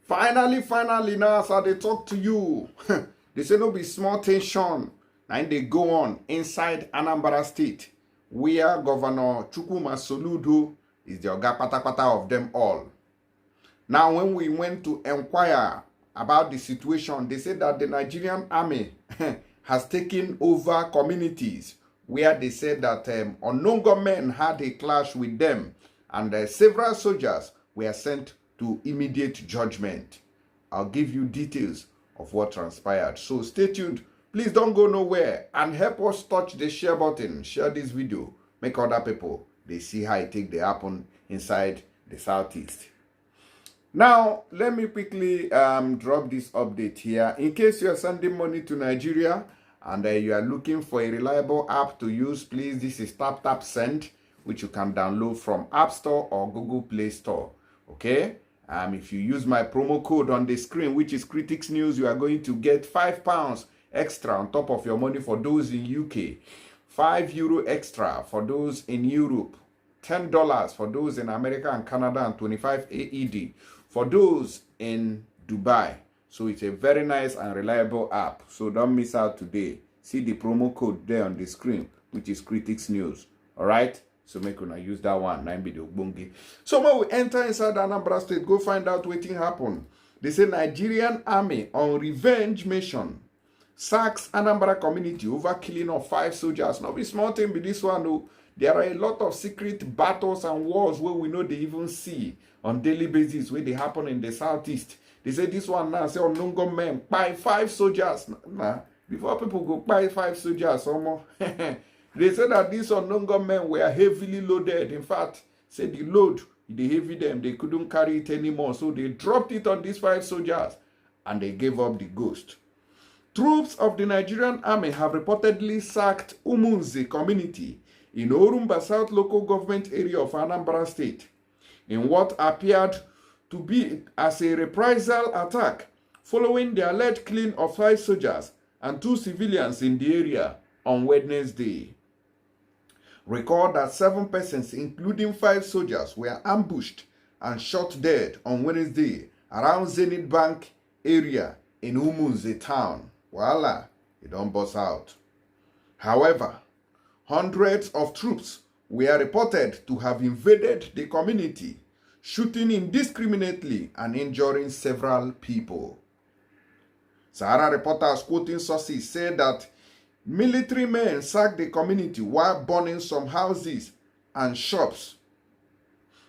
Finally, now as I talk to you, they say no be small tension, and they go on inside Anambra State, where Governor Chukwuma Soludo is the oga patapata of them all. Now, when we went to inquire about the situation, they said that the Nigerian army has taken over communities where they said that unknown gunmen had a clash with them, and several soldiers were sent to immediate judgment. I'll give you details of what transpired. So stay tuned. Please don't go nowhere and help us touch the share button. Share this video. Make other people, they see how it take the happen inside the Southeast. Now, let me quickly drop this update here. In case you are sending money to Nigeria and you are looking for a reliable app to use, please, this is Tap Send, which you can download from App Store or Google Play Store. Okay? If you use my promo code on the screen, which is Critics News, you are going to get £5 extra on top of your money for those in UK, €5 extra for those in Europe, $10 for those in America and Canada, and 25 AED for those in Dubai. So it's a very nice and reliable app. So don't miss out today. See the promo code there on the screen, which is Critics News. All right? So make una use that one. So when we enter inside Anambra State, go find out what happened. They say Nigerian army on revenge mission sacks Anambra community over killing of 5 soldiers. Not be small thing be this one. No. There are a lot of secret battles and wars where we know they even see on daily basis where they happen in the Southeast. They say this one now, say unknown gunmen buy 5 soldiers. Nah, before people go buy 5 soldiers or more. They said that these unknown gunmen were heavily loaded. In fact, say the load, they heavy them, they couldn't carry it anymore. So they dropped it on these 5 soldiers and they gave up the ghost. Troops of the Nigerian army have reportedly sacked Umunze community in Orumba South local government area of Anambra State in what appeared to be as a reprisal attack following the alleged killing of 5 soldiers and 2 civilians in the area on Wednesday. Recall that 7 persons, including 5 soldiers, were ambushed and shot dead on Wednesday around Zenith Bank area in Umunze town. Voila, it don't bust out. However, hundreds of troops were reported to have invaded the community, shooting indiscriminately and injuring several people. Sahara reporters quoting sources said that military men sacked the community while burning some houses and shops.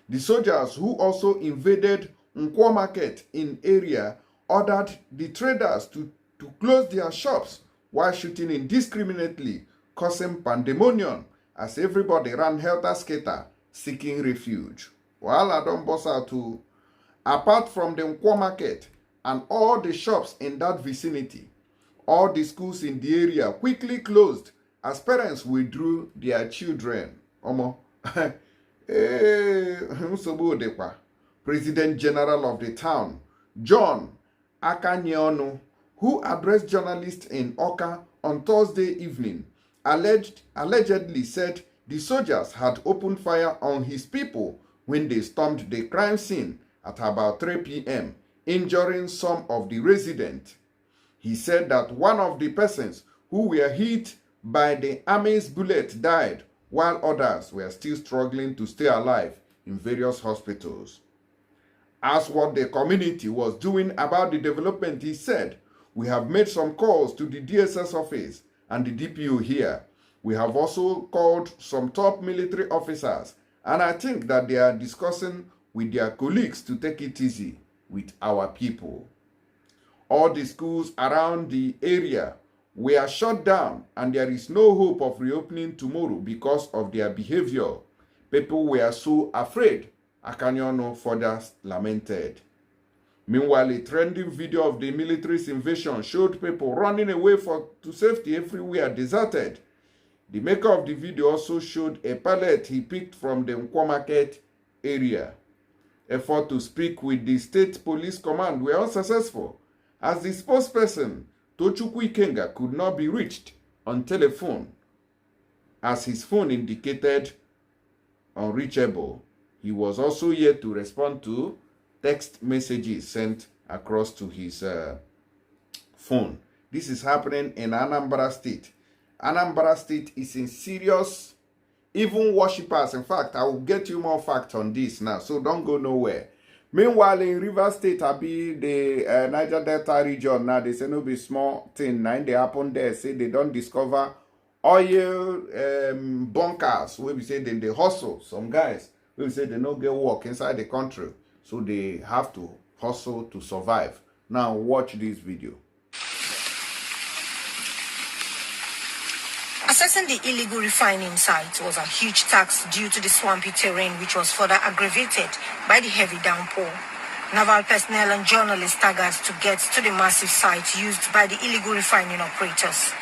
The soldiers, who also invaded Nkwo Market in area, ordered the traders to close their shops while shooting indiscriminately, causing pandemonium as everybody ran helter-skelter seeking refuge. Well, I don't bust out too. Apart from the Nkwo Market and all the shops in that vicinity, all the schools in the area quickly closed as parents withdrew their children. President General of the town, John Akanyeonu, who addressed journalists in Oka on Thursday evening, allegedly said the soldiers had opened fire on his people when they stormed the crime scene at about 3 p.m., injuring some of the residents. He said that one of the persons who were hit by the army's bullet died, while others were still struggling to stay alive in various hospitals. Asked what the community was doing about the development, he said, "We have made some calls to the DSS office and the DPO here. We have also called some top military officers, and I think that they are discussing with their colleagues to take it easy with our people." All the schools around the area were shut down, and there is no hope of reopening tomorrow because of their behavior. People were so afraid, Akanyeonu further lamented. Meanwhile, a trending video of the military's invasion showed people running away to safety everywhere deserted. The maker of the video also showed a pallet he picked from the Nkwo Market area. Efforts to speak with the state police command were unsuccessful, as the spokesperson, Tochukwu Ikenga, could not be reached on telephone, as his phone indicated unreachable. He was also yet to respond to text messages sent across to his phone. This is happening in Anambra State. Anambra State is in serious, even worshippers. In fact, I will get you more facts on this now, so don't go nowhere. Meanwhile, in Rivers State, the Niger Delta region, now they say no be small thing. Now they happen there, say they don't discover oil bunkers, where we say they hustle. Some guys, where we say they don't get work inside the country, so they have to hustle to survive. Now watch this video. Assessing the illegal refining site was a huge task due to the swampy terrain, which was further aggravated by the heavy downpour. Naval personnel and journalists staggered to get to the massive site used by the illegal refining operators.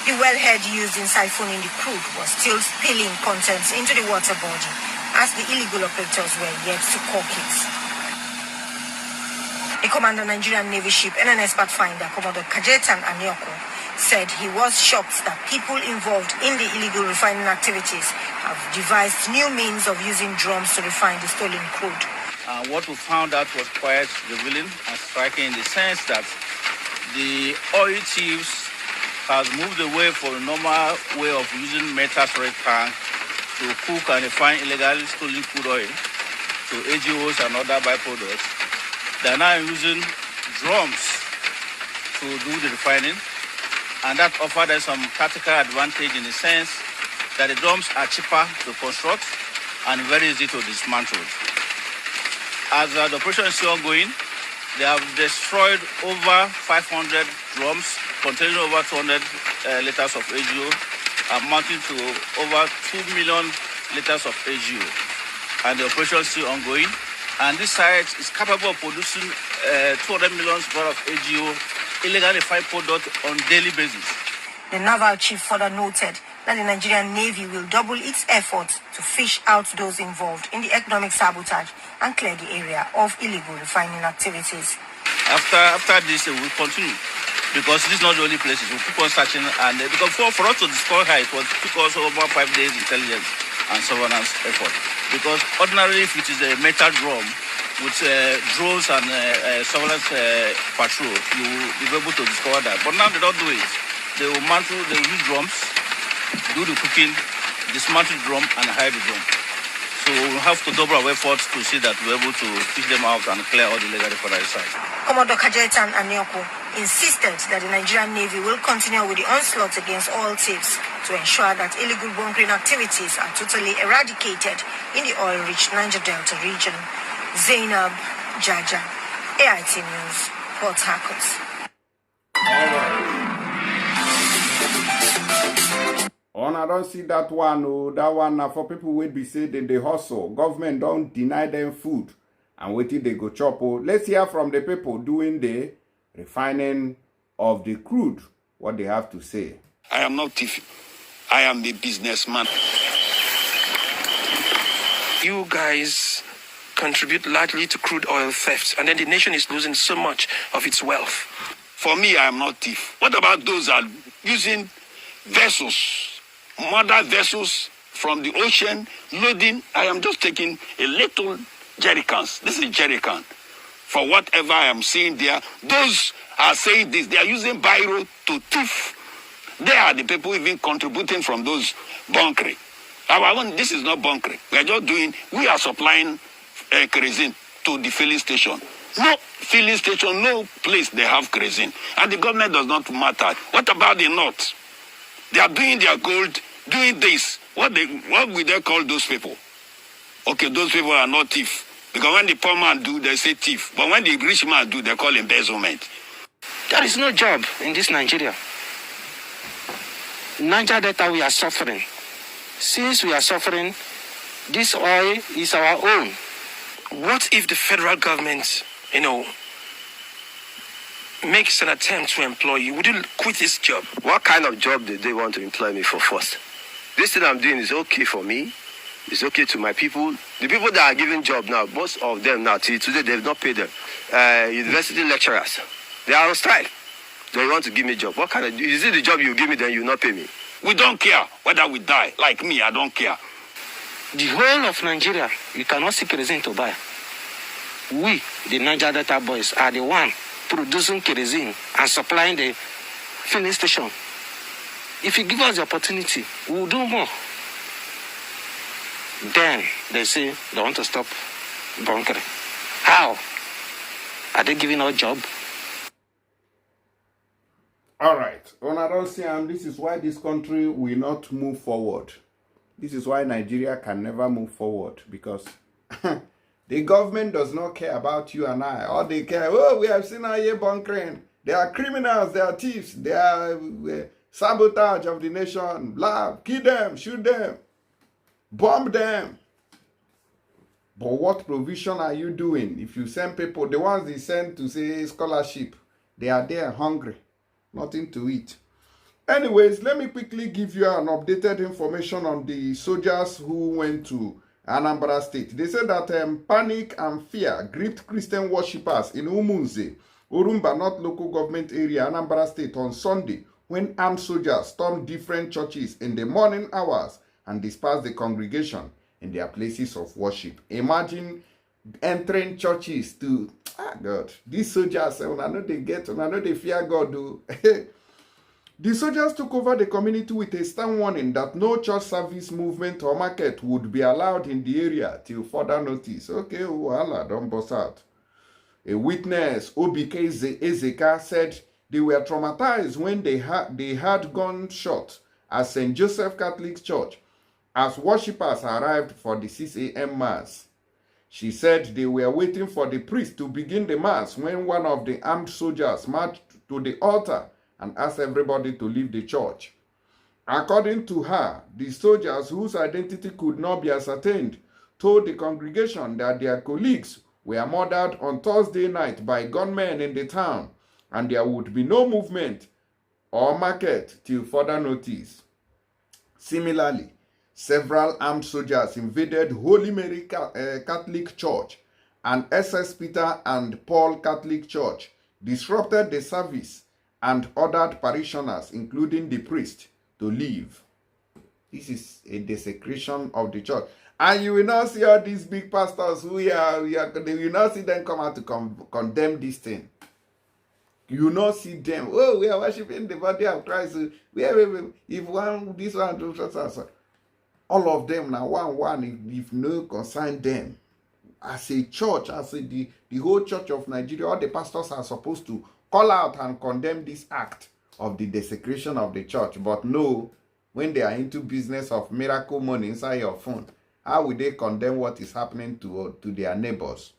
The wellhead used in siphoning the crude was still spilling contents into the water body as the illegal operators were yet to cork it. The Commander Nigerian Navy ship and an expert finder, Commodore Kajetan Anioko, said he was shocked that people involved in the illegal refining activities have devised new means of using drums to refine the stolen crude. What we found out was quite revealing and striking in the sense that the oil thieves has moved away from the normal way of using metal storage tank to cook and refine illegally stolen crude oil to AGOs and other byproducts. They are now using drums to do the refining, and that offered us some tactical advantage in the sense that the drums are cheaper to construct and very easy to dismantle. As the operation is still ongoing, they have destroyed over 500 drums containing over 200 liters of AGO, amounting to over 2 million liters of AGO. And the operation is still ongoing. And this site is capable of producing 200 million barrels of AGO, illegally refined product on daily basis. The naval chief further noted that the Nigerian Navy will double its efforts to fish out those involved in the economic sabotage and clear the area of illegal refining activities. After this, we will continue, because this is not the only place. We will keep on searching, and because for us to discover her, it took us over 5 days intelligence and surveillance effort. Because ordinarily, if it is a metal drum with drones and surveillance patrol, you will be able to discover that. But now they don't do it. They will use drums, do the cooking, dismantle the drum, and hide the drum. So we'll have to double our efforts to see that we're able to fish them out and clear all the illegal refinery sites. Commodore Kajetan Anioko insisted that the Nigerian Navy will continue with the onslaught against oil thieves to ensure that illegal bunkering activities are totally eradicated in the oil-rich Niger Delta region. Zainab Jaja, AIT News, Port Harcourt. Oh, I don't see that one. Oh, that one now for people will be said in the hustle. Government don't deny them food and wait till they go chop. Oh, let's hear from the people doing the refining of the crude, what they have to say. I am not thief. I am the businessman. You guys contribute largely to crude oil theft, and then the nation is losing so much of its wealth. For me, I am not thief. What about those that are using vessels, mother vessels from the ocean, loading? I am just taking a little jerrycans. This is jerrycan. For whatever I am seeing there, those are saying this. They are using biro to thief. They are the people even contributing from those bunkering. This is not bunkering. We are supplying kerosene to the filling station. No filling station, no place they have kerosene. And the government does not matter. What about the North? They are doing their gold, doing this. What will they call those people? Okay, those people are not thief. Because when the poor man do, they say thief. But when the rich man do, they call embezzlement. There is no job in this Nigeria. Niger Delta, we are suffering. Since we are suffering, this oil is our own. What if the federal government, makes an attempt to employ you? Would you quit this job? What kind of job did they want to employ me for first? This thing I'm doing is okay for me. It's okay to my people. The people that are giving job now, most of them now, till today, they've not paid them. University lecturers, they are on strike. They want to give me a job. What kind of, is it the job you give me, then you not pay me? We don't care whether we die. Like me, I don't care. The whole of Nigeria, you cannot see kerosene to buy. we, the Niger Delta boys, are the one producing kerosene and supplying the filling station. If you give us the opportunity, we will do more. Then they say they want to stop bunkering. How? Are they giving us a job? All right. This is why this country will not move forward. This is why Nigeria can never move forward, because the government does not care about you and I. All they care, oh, we have seen here bunkering. They are criminals, they are thieves, they are sabotage of the nation, blah, kill them, shoot them, bomb them. But what provision are you doing? If you send people, the ones they send to say scholarship, they are there hungry, nothing to eat. Anyways, let me quickly give you an updated information on the soldiers who went to Anambra State. They said that panic and fear gripped Christian worshippers in Umunze, Orumba North Local Government Area, Anambra State on Sunday, when armed soldiers stormed different churches in the morning hours and dispersed the congregation in their places of worship. Imagine entering churches to, God, these soldiers, when I know they fear God, do. The soldiers took over the community with a stern warning that no church service, movement, or market would be allowed in the area till further notice. Okay, voila, don't bust out. A witness, Obike Ezeka, said they were traumatized when they had gunshot at St. Joseph Catholic Church as worshippers arrived for the 6 a.m. Mass. She said they were waiting for the priest to begin the Mass when one of the armed soldiers marched to the altar and asked everybody to leave the church. According to her, the soldiers, whose identity could not be ascertained, told the congregation that their colleagues were murdered on Thursday night by gunmen in the town, and there would be no movement or market till further notice. Similarly, several armed soldiers invaded Holy Mary Catholic Church and SS Peter and Paul Catholic Church, disrupted the service, and ordered parishioners, including the priest, to leave. This is a desecration of the church. And you will not see all these big pastors who they will not see them come out to condemn this thing. You will not see them. Oh, we are worshiping the body of Christ. If one, this one, all of them now, one, if no concern them. As a church, the whole church of Nigeria, all the pastors are supposed to call out and condemn this act of the desecration of the church. But no, when they are into business of miracle money inside your phone, how will they condemn what is happening to their neighbors?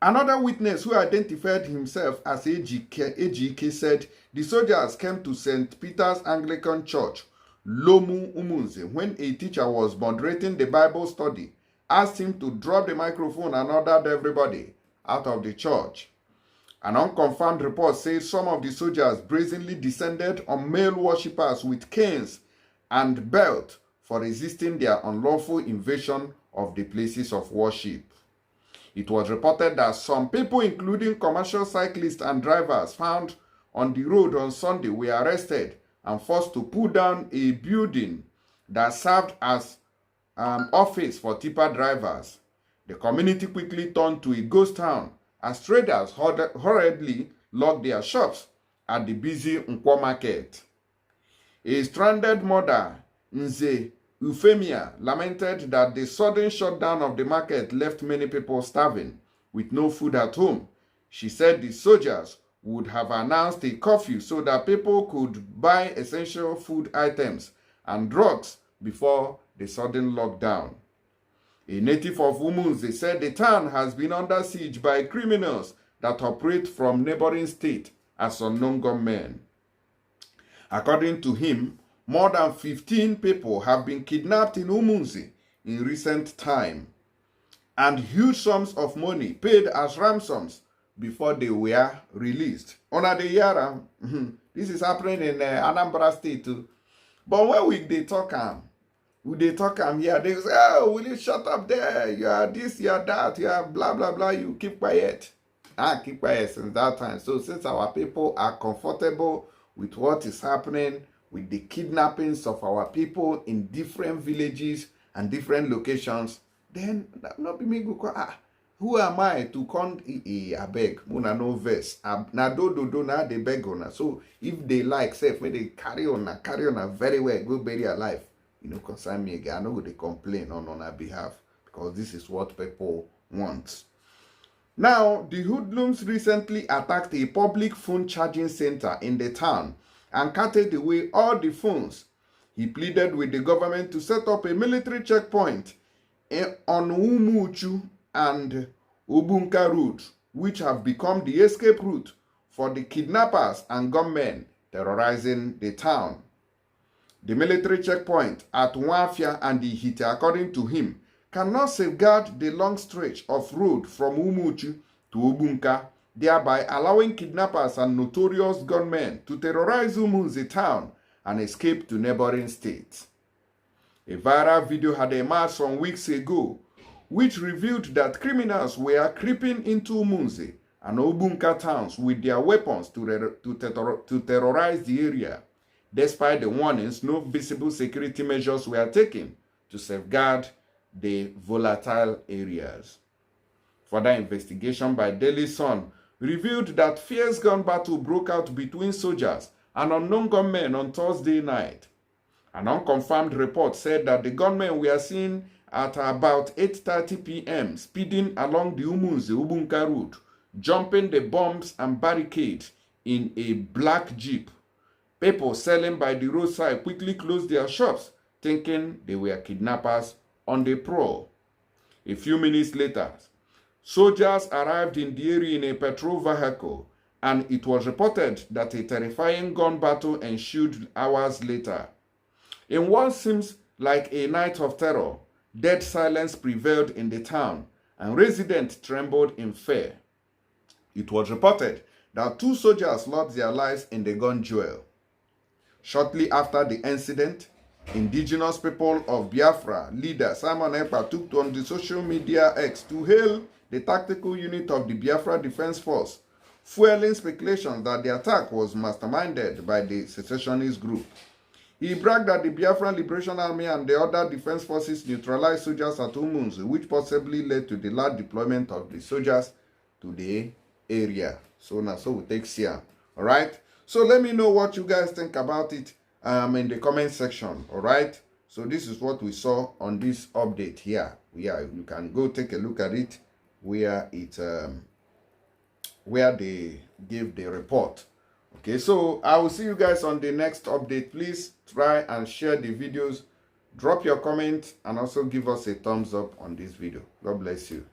Another witness who identified himself as AGK said the soldiers came to St. Peter's Anglican Church, Lomu Umunze, when a teacher was moderating the Bible study, asked him to drop the microphone and ordered everybody out of the church. An unconfirmed report says some of the soldiers brazenly descended on male worshippers with canes and belts for resisting their unlawful invasion of the places of worship. It was reported that some people, including commercial cyclists and drivers found on the road on Sunday, were arrested and forced to pull down a building that served as an office for tipper drivers. The community quickly turned to a ghost town as traders hurriedly locked their shops at the busy Nkwo market. A stranded mother, Nze Euphemia, lamented that the sudden shutdown of the market left many people starving with no food at home. She said the soldiers would have announced a curfew so that people could buy essential food items and drugs before the sudden lockdown. A native of Umunze said the town has been under siege by criminals that operate from neighboring state as unknown gunmen. According to him, more than 15 people have been kidnapped in Umunze in recent time, and huge sums of money paid as ransoms before they were released. Ona the Yara, this is happening in Anambra State too. But when they talk here, they say, oh, will you shut up there? You are this, you are that, you are blah, blah, blah, you keep quiet. Keep quiet since that time. So since our people are comfortable with what is happening, with the kidnappings of our people in different villages and different locations, then that not be me go, Who am I to come abeg? Una no verse. Na do na they beg una. So if they like, say when they carry on very well, go bury alive. You know, concern me again. I know they complain on our behalf because this is what people want. Now, the hoodlums recently attacked a public phone charging center in the town and carted away all the phones. He pleaded with the government to set up a military checkpoint on Umuchu and Ubunka route, which have become the escape route for the kidnappers and gunmen terrorizing the town. The military checkpoint at Wafia and Ihite, according to him, cannot safeguard the long stretch of road from Umuchu to Ubunka, thereby allowing kidnappers and notorious gunmen to terrorize Umunze town and escape to neighboring states. A viral video had emerged some weeks ago, which revealed that criminals were creeping into Umunze and Ubunka towns with their weapons to terrorize the area. Despite the warnings, no visible security measures were taken to safeguard the volatile areas. Further investigation by Daily Sun revealed that fierce gun battle broke out between soldiers and unknown gunmen on Thursday night. An unconfirmed report said that the gunmen were seen at about 8:30 p.m. speeding along the Umunze-Ubunka route, jumping the bombs and barricades in a black jeep. People selling by the roadside quickly closed their shops, thinking they were kidnappers on the prowl. A few minutes later, soldiers arrived in the area in a patrol vehicle, and it was reported that a terrifying gun battle ensued hours later. In what seems like a night of terror, dead silence prevailed in the town, and residents trembled in fear. It was reported that 2 soldiers lost their lives in the gun duel. Shortly after the incident, indigenous people of Biafra leader Simon Ekpa took on the social media X to hail the tactical unit of the Biafra Defense Force, fueling speculation that the attack was masterminded by the secessionist group. He bragged that the Biafra Liberation Army and the other defense forces neutralized soldiers at Umunze, which possibly led to the large deployment of the soldiers to the area. So now, so we take here. All right. So let me know what you guys think about it in the comment section. All right. So this is what we saw on this update here. Yeah, you can go take a look at it where they give the report. Okay, so I will see you guys on the next update. Please try and share the videos, drop your comment, and also give us a thumbs up on this video. God bless you.